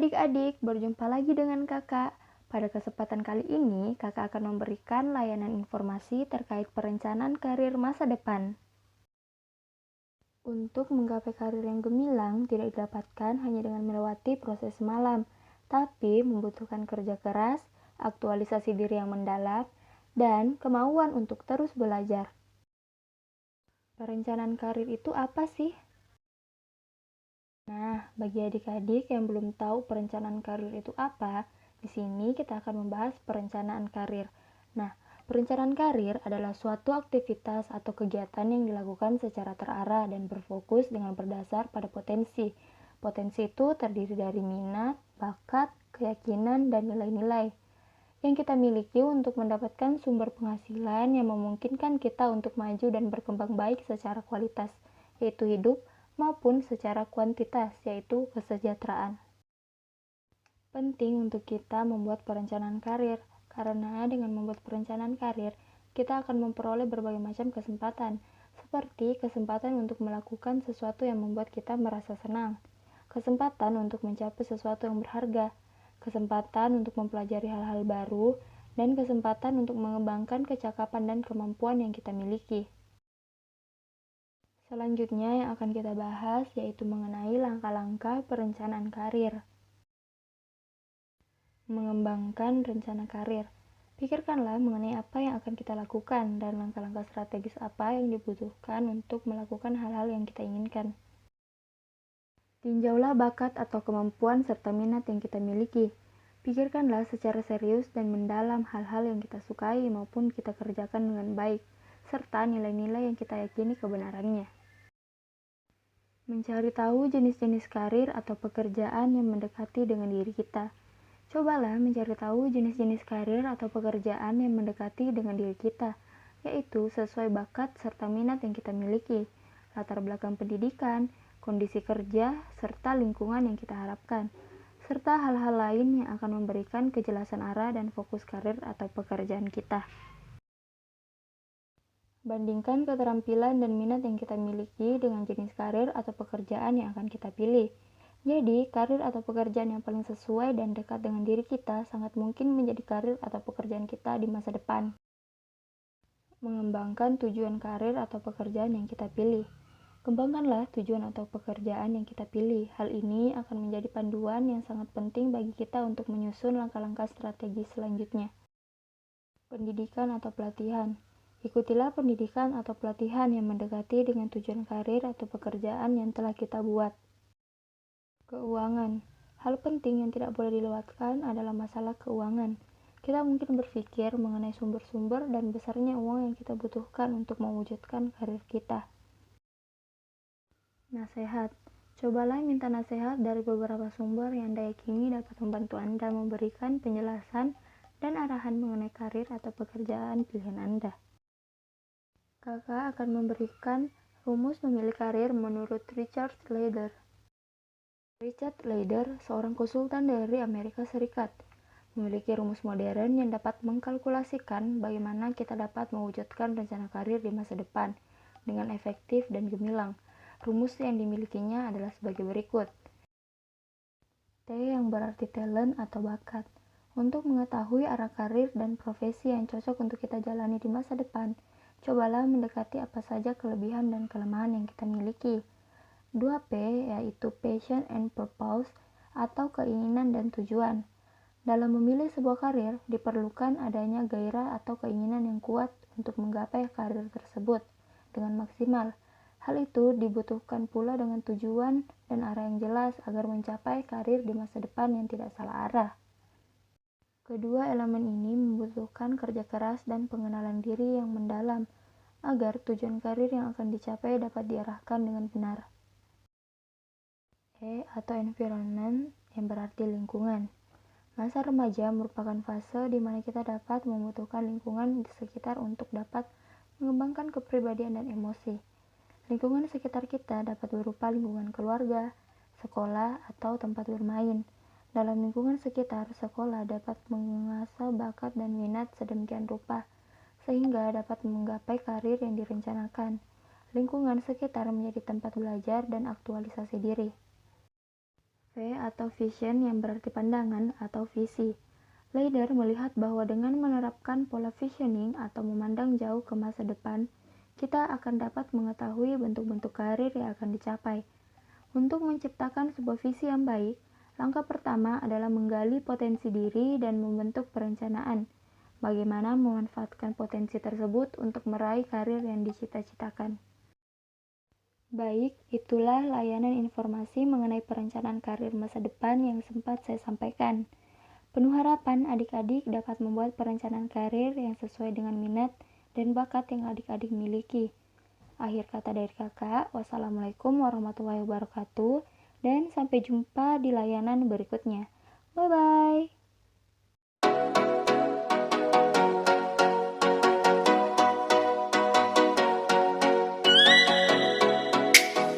adik-adik, berjumpa lagi dengan kakak. Pada kesempatan kali ini, kakak akan memberikan layanan informasi terkait perencanaan karir masa depan. Untuk menggapai karir yang gemilang tidak didapatkan hanya dengan melewati proses semalam, tapi membutuhkan kerja keras, aktualisasi diri yang mendalam, dan kemauan untuk terus belajar. Perencanaan karir itu apa sih? Nah, bagi adik-adik yang belum tahu perencanaan karir itu apa, di sini kita akan membahas perencanaan karir. Nah, perencanaan karir adalah suatu aktivitas atau kegiatan yang dilakukan secara terarah dan berfokus dengan berdasar pada potensi. Potensi itu terdiri dari minat, bakat, keyakinan, dan nilai-nilai yang kita miliki untuk mendapatkan sumber penghasilan yang memungkinkan kita untuk maju dan berkembang baik secara kualitas, yaitu hidup, maupun secara kuantitas, yaitu kesejahteraan. Penting untuk kita membuat perencanaan karir, karena dengan membuat perencanaan karir, kita akan memperoleh berbagai macam kesempatan, seperti kesempatan untuk melakukan sesuatu yang membuat kita merasa senang, kesempatan untuk mencapai sesuatu yang berharga, kesempatan untuk mempelajari hal-hal baru, dan kesempatan untuk mengembangkan kecakapan dan kemampuan yang kita miliki. Selanjutnya yang akan kita bahas yaitu mengenai langkah-langkah perencanaan karir. Mengembangkan rencana karir. Pikirkanlah mengenai apa yang akan kita lakukan dan langkah-langkah strategis apa yang dibutuhkan untuk melakukan hal-hal yang kita inginkan. Tinjaulah bakat atau kemampuan serta minat yang kita miliki. Pikirkanlah secara serius dan mendalam hal-hal yang kita sukai maupun kita kerjakan dengan baik, serta nilai-nilai yang kita yakini kebenarannya. Mencari tahu jenis-jenis karir atau pekerjaan yang mendekati dengan diri kita. Cobalah mencari tahu jenis-jenis karir atau pekerjaan yang mendekati dengan diri kita, yaitu sesuai bakat serta minat yang kita miliki, latar belakang pendidikan, kondisi kerja, serta lingkungan yang kita harapkan, serta hal-hal lain yang akan memberikan kejelasan arah dan fokus karir atau pekerjaan kita. Bandingkan keterampilan dan minat yang kita miliki dengan jenis karir atau pekerjaan yang akan kita pilih. Jadi, karir atau pekerjaan yang paling sesuai dan dekat dengan diri kita sangat mungkin menjadi karir atau pekerjaan kita di masa depan. Mengembangkan tujuan karir atau pekerjaan yang kita pilih. Kembangkanlah tujuan atau pekerjaan yang kita pilih. Hal ini akan menjadi panduan yang sangat penting bagi kita untuk menyusun langkah-langkah strategi selanjutnya. Pendidikan atau pelatihan. Ikutilah pendidikan atau pelatihan yang mendekati dengan tujuan karir atau pekerjaan yang telah kita buat. Keuangan. Hal penting yang tidak boleh dilewatkan adalah masalah keuangan. Kita mungkin berpikir mengenai sumber-sumber dan besarnya uang yang kita butuhkan untuk mewujudkan karir kita. Nasihat. Cobalah minta nasihat dari beberapa sumber yang Anda yakini dapat membantu Anda memberikan penjelasan dan arahan mengenai karir atau pekerjaan pilihan Anda. Kakak akan memberikan rumus memilih karir menurut Richard Leider. Richard Leider, seorang konsultan dari Amerika Serikat, memiliki rumus modern yang dapat mengkalkulasikan bagaimana kita dapat mewujudkan rencana karir di masa depan dengan efektif dan gemilang. Rumus yang dimilikinya adalah sebagai berikut. T yang berarti talent atau bakat. Untuk mengetahui arah karir dan profesi yang cocok untuk kita jalani di masa depan, cobalah mendekati apa saja kelebihan dan kelemahan yang kita miliki. 2P yaitu passion and purpose atau keinginan dan tujuan. Dalam memilih sebuah karir, diperlukan adanya gairah atau keinginan yang kuat untuk menggapai karir tersebut dengan maksimal. Hal itu dibutuhkan pula dengan tujuan dan arah yang jelas agar mencapai karir di masa depan yang tidak salah arah. Kedua elemen ini membutuhkan kerja keras dan pengenalan diri yang mendalam agar tujuan karir yang akan dicapai dapat diarahkan dengan benar. E atau environment yang berarti lingkungan. Masa remaja merupakan fase di mana kita dapat membutuhkan lingkungan di sekitar untuk dapat mengembangkan kepribadian dan emosi. Lingkungan sekitar kita dapat berupa lingkungan keluarga, sekolah, atau tempat bermain. Dalam lingkungan sekitar, sekolah dapat mengasah bakat dan minat sedemikian rupa, sehingga dapat menggapai karir yang direncanakan. Lingkungan sekitar menjadi tempat belajar dan aktualisasi diri. V atau vision yang berarti pandangan atau visi. Leader melihat bahwa dengan menerapkan pola visioning atau memandang jauh ke masa depan, kita akan dapat mengetahui bentuk-bentuk karir yang akan dicapai. Untuk menciptakan sebuah visi yang baik, langkah pertama adalah menggali potensi diri dan membentuk perencanaan. Bagaimana memanfaatkan potensi tersebut untuk meraih karir yang dicita-citakan. Baik, itulah layanan informasi mengenai perencanaan karir masa depan yang sempat saya sampaikan. Penuh harapan adik-adik dapat membuat perencanaan karir yang sesuai dengan minat dan bakat yang adik-adik miliki. Akhir kata dari kakak, wassalamualaikum warahmatullahi wabarakatuh, dan sampai jumpa di layanan berikutnya. Bye-bye.